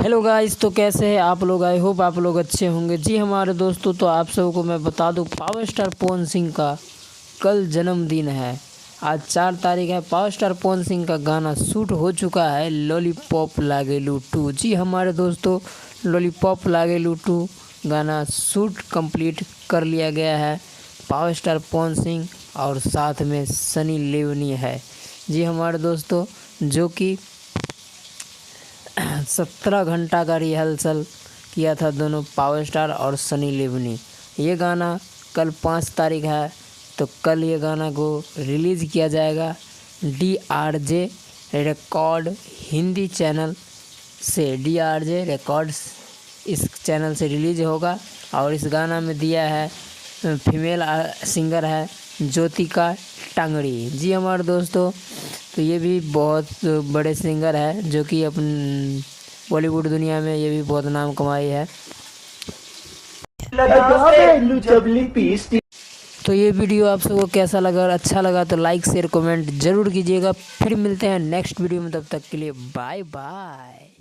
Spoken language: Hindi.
हेलो गाइस, तो कैसे हैं आप लोग। आई होप आप लोग अच्छे होंगे। जी हमारे दोस्तों, तो आप सबको मैं बता दूं, पावर स्टार पवन सिंह का कल जन्मदिन है। आज 4 तारीख है। पावर स्टार पवन सिंह का गाना शूट हो चुका है, लॉलीपॉप लागेलू 2। जी हमारे दोस्तों, लॉलीपॉप लागेलू 2 गाना शूट कंप्लीट कर लिया गया है। पावर स्टार पवन सिंह और साथ में सनी लियोनी है। जी हमारे दोस्तों, जो कि 17 घंटा का रिहर्सल किया था दोनों, पावर स्टार और सनी लियोनी। ये गाना कल 5 तारीख है, तो कल ये गाना को रिलीज़ किया जाएगा DRJ रिकॉर्ड हिंदी चैनल से। DRJ रिकॉर्ड्स इस चैनल से रिलीज होगा। और इस गाना में दिया है फीमेल सिंगर है ज्योतिका टांगड़ी। जी हमारे दोस्तों, तो ये भी बहुत बड़े सिंगर है, जो कि अपन बॉलीवुड दुनिया में ये भी बहुत नाम कमाई है। तो ये वीडियो आप सबको कैसा लगा, और अच्छा लगा तो लाइक शेयर कमेंट जरूर कीजिएगा। फिर मिलते हैं नेक्स्ट वीडियो में, तब तक के लिए बाय बाय।